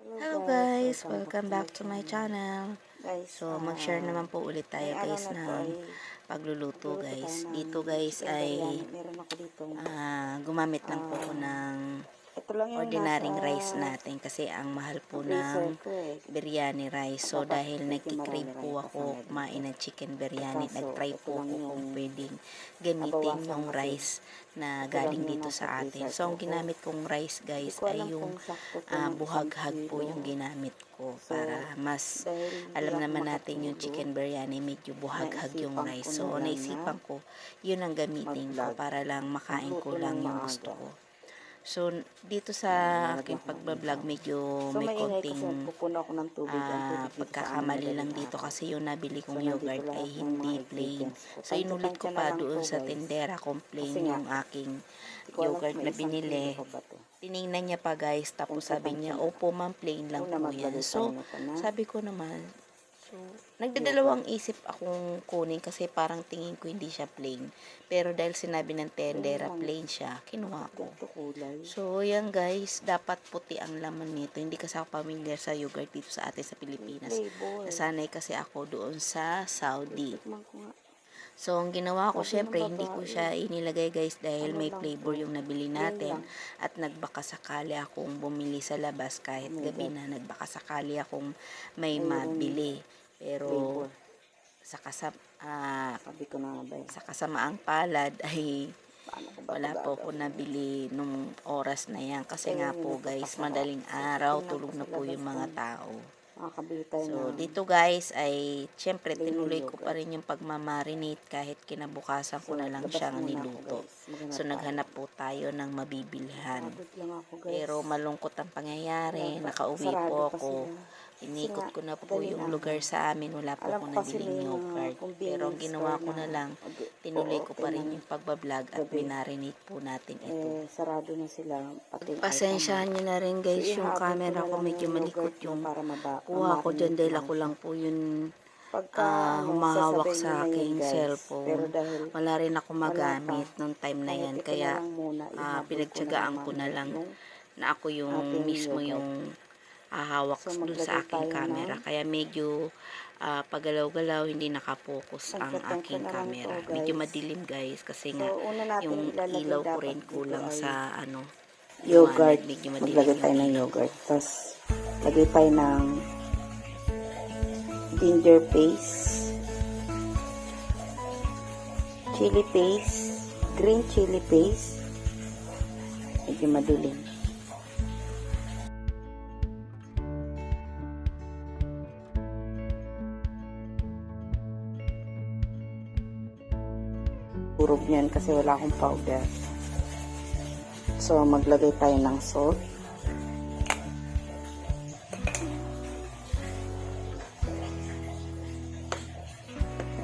Hello guys, welcome back to my channel. Guys, So mag-share naman po ulit tayo guys ng pagluluto guys. Dito guys ay meron ako dito. gumamit lang po ako ng Ito lang yung ordinaryong rice natin kasi ang mahal po ng biryani rice. So dahil nagki-crave po ako kumain ng chicken biryani, nag-try po ako kung pwedeng gamitin yung rice na galing dito sa atin. So ang ginamit kong rice guys ay yung buhaghag po yung ginamit ko para mas alam naman natin yung chicken biryani medyo buhaghag yung rice. So naisipan ko yun ang gamitin ko para lang makain ko lang yung gusto ko. So, dito sa aking pagbablog, medyo may konting pagkakamali lang dito kasi yung nabili kong yogurt ay hindi plain. So, inulit ko pa doon sa tindera kung plain yung aking yogurt na binili. Tinignan niya pa guys, tapos sabi niya, opo ma'am, plain lang po yan. So, sabi ko naman, nagdadalawang isip akong kunin kasi parang tingin ko hindi siya plain. Pero dahil sinabi ng tendera plain siya, kinuha ko. So, yan guys, dapat puti ang laman nito. Hindi kasi ako familiar sa yogurt dito sa atin sa Pilipinas. Nasanay kasi ako doon sa Saudi. So, ang ginawa ko, syempre, hindi ko siya inilagay guys dahil may flavor yung nabili natin. At nagbaka sakali akong bumili sa labas kahit gabi na nagbaka sakali akong may mabili. Pero sa kasamaang palad ay wala po ako nabili nung oras na yan. Kasi nga po guys, madaling araw, tulog na po yung mga tao. So, dito guys ay syempre tinuloy ko pa rin yung pagmamarinate kahit kinabukasan ko na lang siyang niluto. So, naghanap po tayo ng mabibilhan. Pero malungkot ang pangyayari. Nakauwi po ako. Inikot ko na po yung lugar sa amin. Wala po akong nabiling yogurt. Pero ang ginawa ko na lang, tinuloy ko pa rin yung pagbablog at minarinate po natin ito. Sarado na sila. Pasensyahan nyo na rin guys, yung camera ko medyo malikot yung kuha ko dyan dahil ako lang po yung humahawak sa aking cellphone. Wala rin ako magamit nung time na yan. Kaya pinagtyagaan ko na lang na ako yung mismo yung hawak doon sa aking camera. Kaya medyo pagalaw-galaw hindi nakapokus ang aking camera. Medyo madilim guys kasi nga yung ilaw ko rin kulang sa yogurt. Medyo Maglagay tayo ng yogurt. Tapos lagay tayo ng ginger paste, chili paste, green chili paste. Medyo madilim. Urog niyan kasi wala akong powder. So, maglagay tayo ng salt.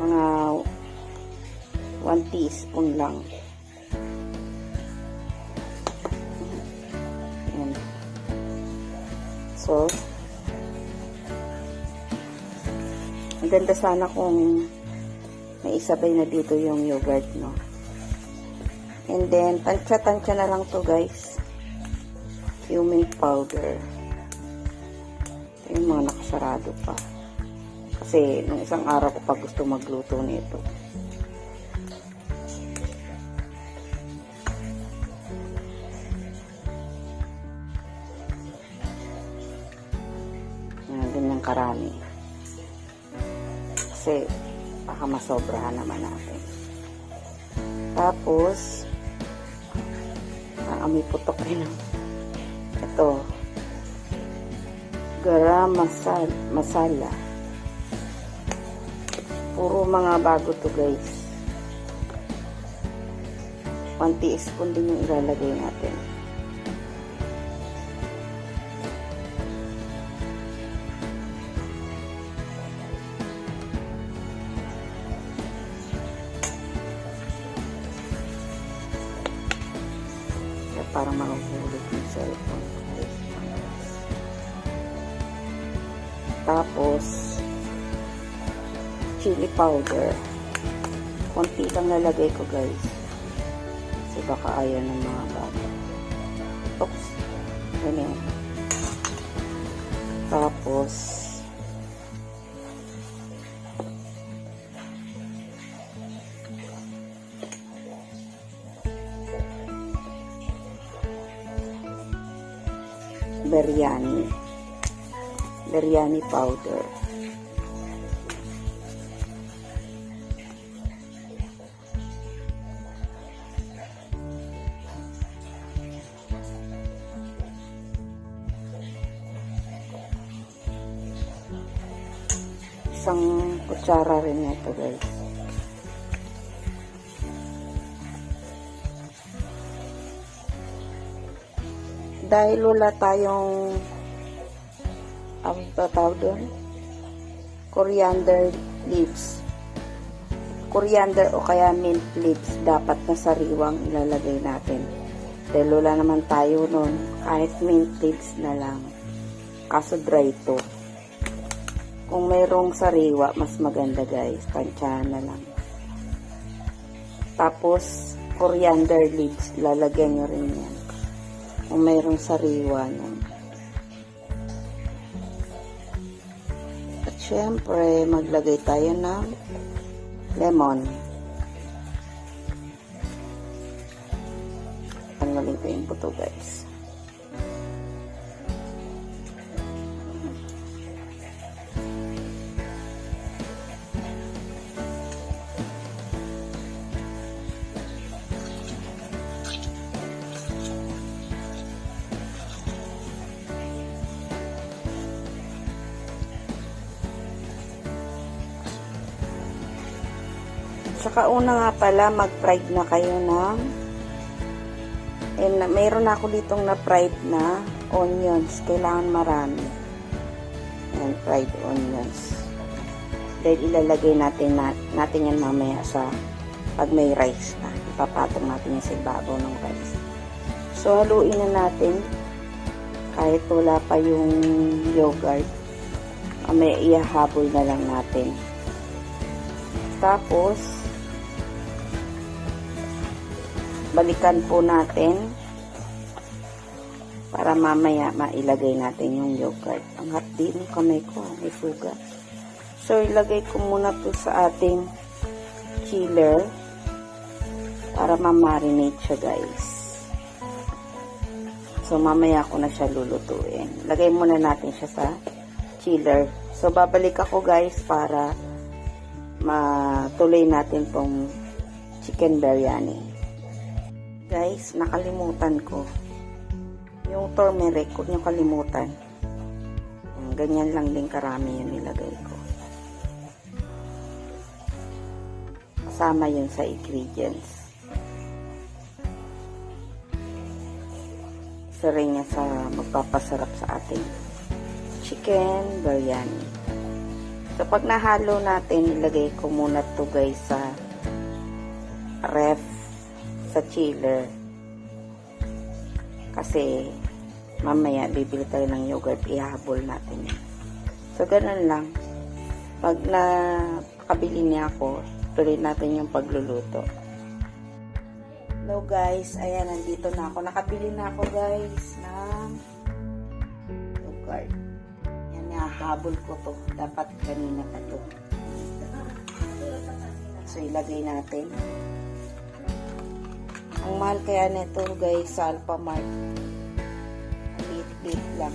Mga 1 teaspoon lang. Ayan. So, ang ganda sana kung may isabay na dito yung yogurt, no? And then, tansya-tansya na lang to guys. Cumin powder. Yung mga nakasarado pa. Kasi, nung isang araw ko pa gusto magluto nito. Ganyan karami. Kasi, baka masobrahan naman natin. Tapos, may putok rin. Ito, garam masala. Puro mga bago to guys. 1 teaspoon din yung ilalagay natin. Parang mahuhulog yung cellphone. Tapos, chili powder. Konti lang nalagay ko guys. Kasi baka ayaw ng mga bata. Oops. Ganyan. Tapos, biryani powder. Isang kutsara rin ito, guys. Dahil wala tayong tawag doon, coriander leaves, coriander o kaya mint leaves, dapat na sariwang ilalagay natin. Dahil wala naman tayo nun, kahit mint leaves na lang. Kaso dry to. Kung mayroong sariwa, mas maganda guys. Tansyahan na lang. Tapos, coriander leaves, lalagyan nyo rin yan. Kung mayroong sariwa nun. At syempre, maglagay tayo ng lemon. Tanggalin ko yung buto guys. Saka una nga pala, mag-fried na kayo ng mayroon ako ditong na-fried na onions. Kailangan marami. Ayan, fried onions. Dahil ilalagay natin yan mamaya sa pag may rice na. Ipapatong natin yan sa ibabaw ng rice. So, haluin na natin kahit wala pa yung yogurt. May ihahabol na lang natin. Tapos, balikan po natin para mamaya mailagay natin yung yogurt. Ang hapdi ng kamay ko, may sugat. So, ilagay ko muna to sa ating chiller para ma-marinate siya guys. So, mamaya ko na siya lulutuin. Lagay muna natin siya sa chiller. So, babalik ako guys para matuloy natin tong chicken biryani. Guys, nakalimutan ko. Yung turmeric, huwag nyo kalimutan. Ganyan lang din karami yung nilagay ko. Kasama yun sa ingredients. Isa rin niya sa magpapasarap sa ating chicken biryani. So, pag nahalo natin, ilagay ko muna to guys sa ref, sa chiller. Kasi, mamaya, bibili tayo ng yogurt, ihahabol natin yan. So, ganun lang. Pag nakabili niya ako, tuloy natin yung pagluluto. Hello guys, ayan, nandito na ako. Nakabili na ako guys ng yogurt. Yan, ihahabol ko to. Dapat kanina pa to. So, ilagay natin. Ang mahal kaya nito guys sa Alphamart. Lit lang.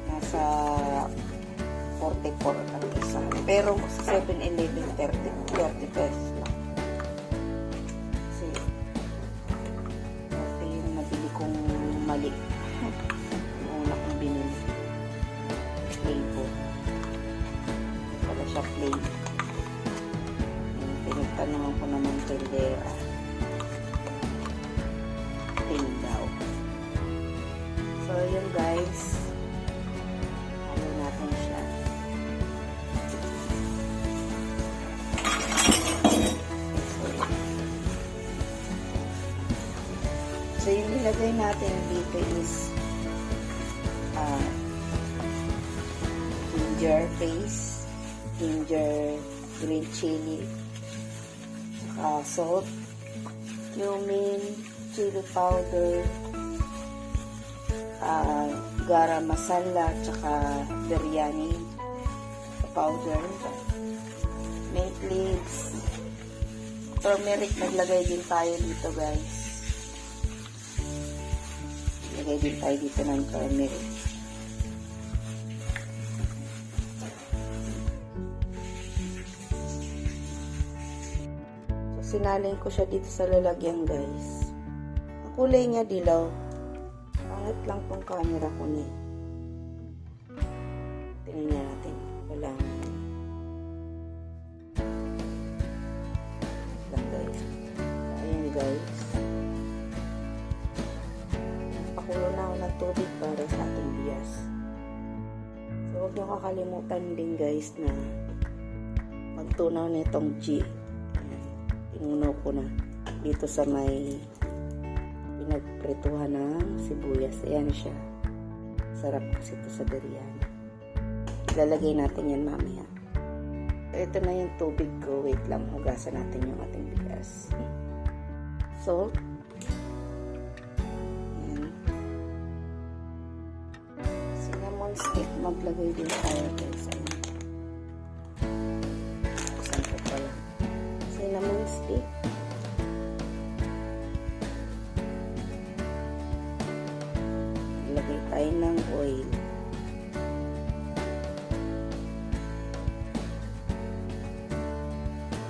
Nasa 44 ang isa. Pero sa 7-Eleven 30 pesos lang. Kasi ito yung nabili kong mali. Yung una kong binili. Flavor. Wala siya flavor. Pinagtanungan ko naman tindera. Daw. So, yun guys. Ano natin siya. So, yung nilagay natin dito is ginger paste, ginger green chili, salt, cumin, chili powder, garam masala, tsaka biryani powder, mint leaves, turmeric, naglagay din tayo dito guys. Naglagay din tayo dito ng turmeric. So, sinalin ko siya dito sa lalagyan guys. Ang kulay niya dilaw. Pangit lang tong camera ko niya. Tingnan natin. Wala. Lang guys. Ayan guys. Pakulo na ako ng tubig para sa ating bias. So huwag niyo kakalimutan din guys na magtunaw nitong G. Ayan. Tinunaw ko na dito sa may pinagprituhan ng sibuyas. Ayan siya. Sarap kasi ito sa biryani. Lalagay natin yan mamaya. Ito na yung tubig ko. Wait lang. Hugasan natin yung ating bigas. Salt. Ayan. Cinnamon stick. Maglagay din tayo guys. Buksan ko pala. Cinnamon stick. Lagay tayo ng oil.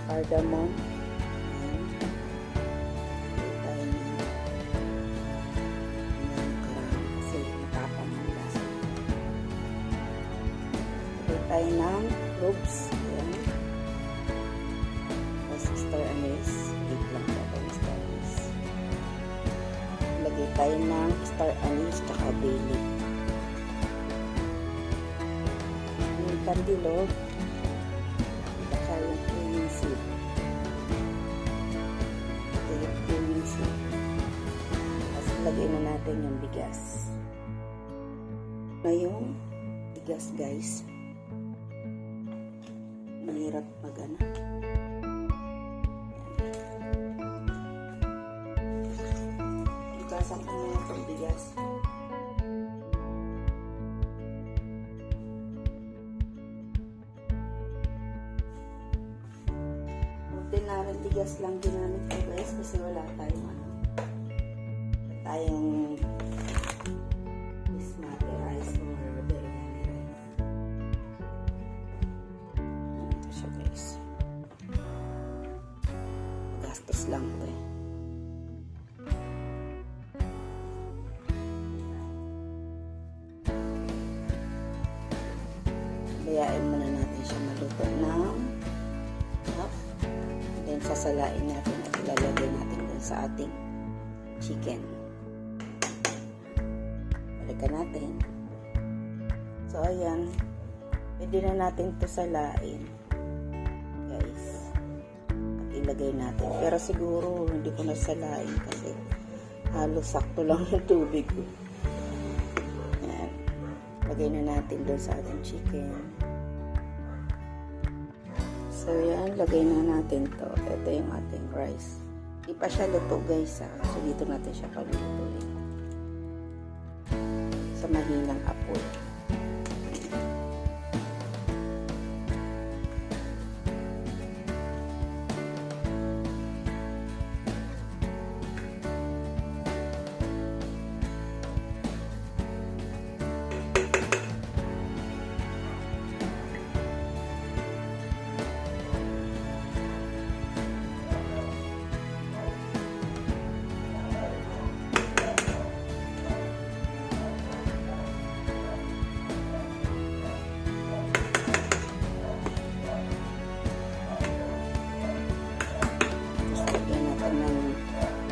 Cardamom. Lagay tayo ng karami kasi matapang ang lasa. Lagay tayo ng cloves. Ayan. Star anise. Wait lang tayo ng star anise. Lagay tayo ng star anise tsaka bay leaf. Yung pandilog. Tsaka yung cumin seed. Ito yung cumin seed. Tapos lagay na natin yung bigas. Na yung bigas guys. Mahirap mag-ano. Ibasan ko na itong bigas. Ordinary bigas lang ginamit ko guys kasi wala tayong basmati rice or biryani rice. Ito siya guys. Gastos lang ito eh. Bayain muna natin siya maluto ng half. Then sasalain natin at ilalagay natin dun sa ating chicken. Balikan natin. So ayan, pwede na natin ito salain guys at ilagay natin. Pero siguro hindi ko nasalain kasi halos sakto lang yung tubig ko. Ayan, lagay na natin dun sa ating chicken. So yan, lagay na natin to. Ito yung ating rice. Di pa siya luto guys ha. So dito natin siya palulutuin. Sa mahinang apoy.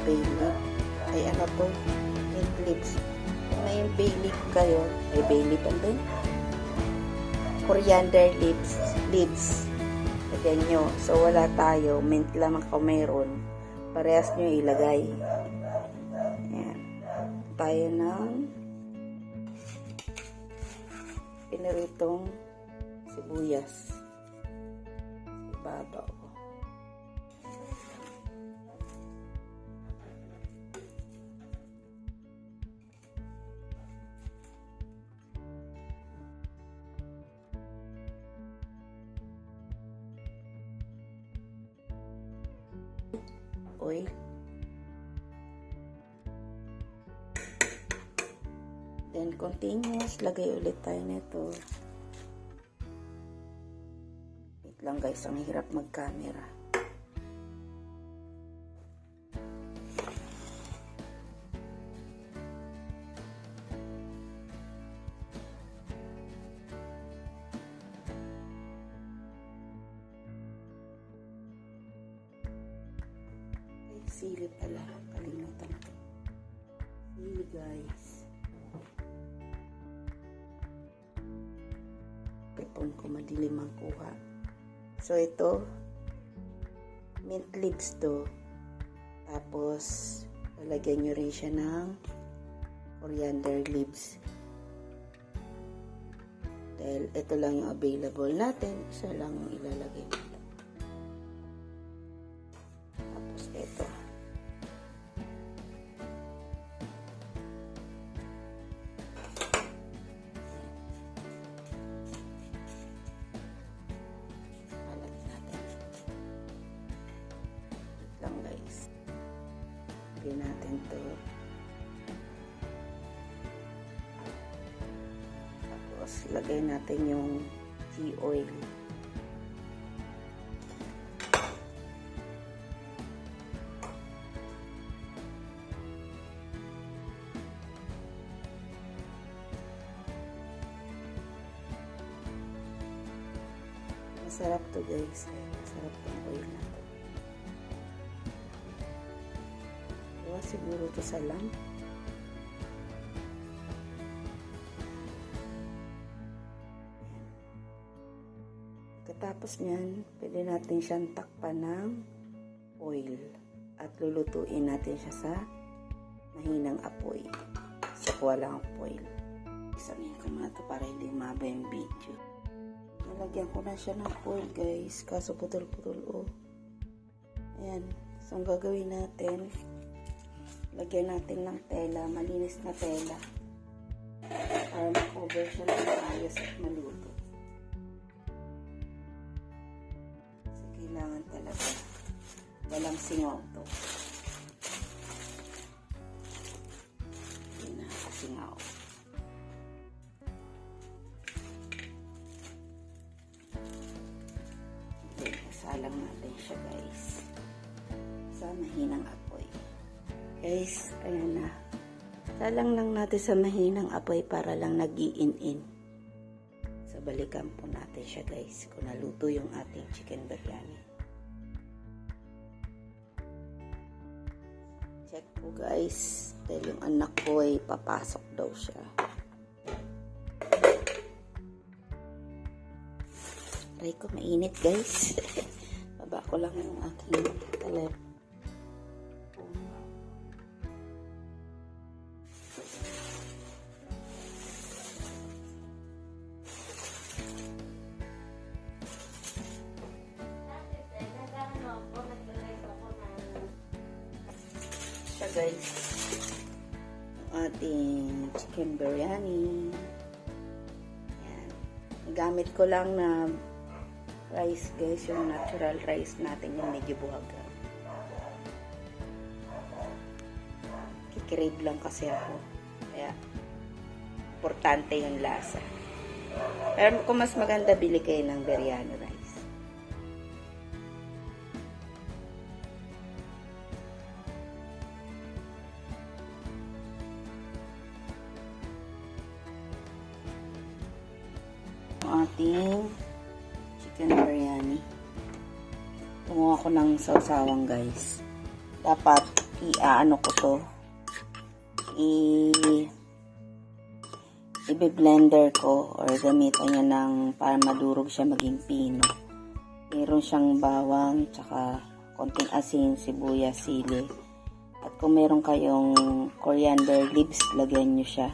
Bay leaf. Ay ano to? Mint leaves. Kung may bay leaf kayo, ay bay leaf and then coriander leaves. Lagyan nyo. So wala tayo. Mint lamang kung mayroon. Parehas nyo ilagay. Ayan. Tayo ng piniritong sibuyas. Ibabaw. oil. Then, continuous. Lagay ulit tayo nito. Wait lang guys, ang hirap mag-camera. Ay, sili pala. Kalimutan ko. Sili guys. Ipon ko madilim ang kuha. So, ito, mint leaves to. Tapos, lalagyan nyo rin siya ng coriander leaves. Dahil ito lang yung available natin, isa lang yung ilalagay natin. Tapos, ito. Lagyan natin to. Tapos, lagay natin yung tea oil. Masarap to guys. Masarap tong oil na to. Siguro to sa lang. Katapos niyan, pwede natin siyang takpan ng oil at lulutuin natin siya sa mahinang apoy. Sa walang oil. Isamin ko muna ito para hindi maba yung video. Nalagyan ko na siya ng oil guys. Kaso putol-putol oh. Ayan. So ang gagawin natin, lagyan natin ng tela, malinis na tela para ma-cover siya ng ayos at maluto. So, kailangan talaga walang singaw to. Hindi na kasingaw. Okay, salang natin siya guys sa mahinang apoy. Guys, ayan na. Salang lang natin sa mahinang apoy para lang nag-iin-in. So, balikan po natin siya guys kung naluto yung ating chicken biryani. Check po guys. Dahil yung anak ko ay papasok daw siya. Try ko mainit guys. Baba ko lang yung aking talep. Siya guys, yung ating chicken biryani. Yan. Gamit ko lang na rice guys, yung natural rice natin, yung medyo buhaga. Kikrave lang kasi ako, kaya importante yung lasa. Pero kung mas maganda, bili kayo ng biryani rice. Ating chicken biryani. Kumuha ko ng sawsawang guys. Dapat i-ano ko to. I-blender ko or gamitan niya ng para madurog siya maging pino. Meron siyang bawang, tsaka konting asin, sibuyas, sili. At kung meron kayong coriander leaves, lagyan nyo siya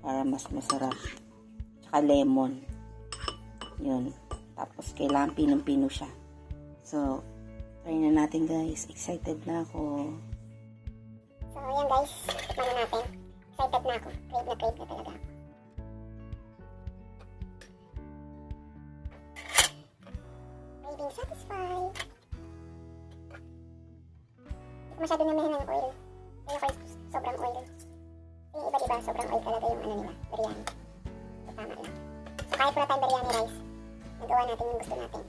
para mas masarap. Tsaka lemon. Yun. Tapos, kailangan pinong-pino siya. So, try na natin guys. Excited na ako. So, yan guys. Tikman na natin. Excited na ako. Crave na talaga. Craving satisfied. masyado na mahal ng oil. Ayoko yung sobrang oil. Yung iba diba, sobrang oil talaga yung ano nila, biryani. So, tama lang. So, kahit wala tayong biryani rice, nagawa natin yung gusto natin.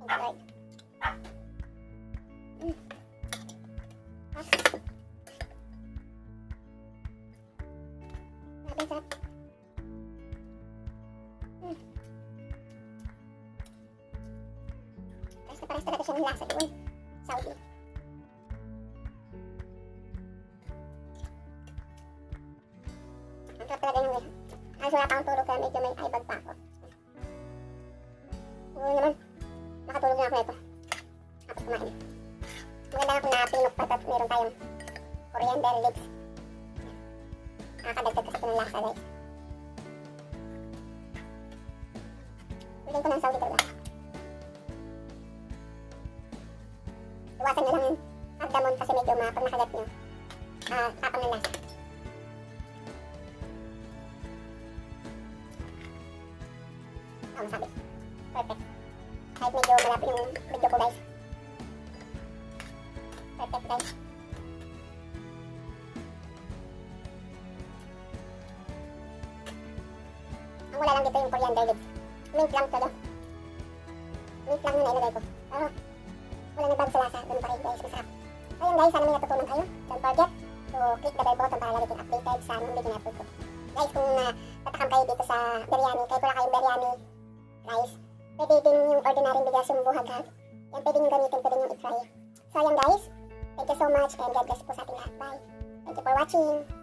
Thank you, Lord. Grabe, sarap. Pares talaga siya ng lasa doon. Saudi. Ang sarap talaga yung halos wala pa akong tulog kaya medyo may eyebag pa ako. Siguro naman, makatulog na ako nito. Tapos kumain. Maganda nga kung napinukpat at meron tayong coriander leaves. Nakakadagdag kasi ito ng lasa, guys. Bilhin ko ng Saudi talaga. Iwasan nyo lang yung cardamom kasi medyo pag nakagat nyo, tapang ng lasa. Masabi. Perfect. Kahit medyo malapit yung video ko, guys. Perfect, guys. Ang wala lang dito yung coriander leaves. Mint lang to, mint lang yun na ilagay ko. Pero wala nagbago sa lasa, doon pa rin guys, masarap. So yun guys, sana may natutunan kayo. Don't forget to click the bell button para lagi kayong updated sa mga video na-upload ko. Guys, kung tatakam kayo dito sa biryani, kahit wala kayong biryani rice, pwede din yung ordinary bigas yung buhag ha. Yan pwede nyo gamitin, pwede nyo i-fry. So yan guys, thank you so much and God bless po sa ating lahat. Bye. Thank you for watching.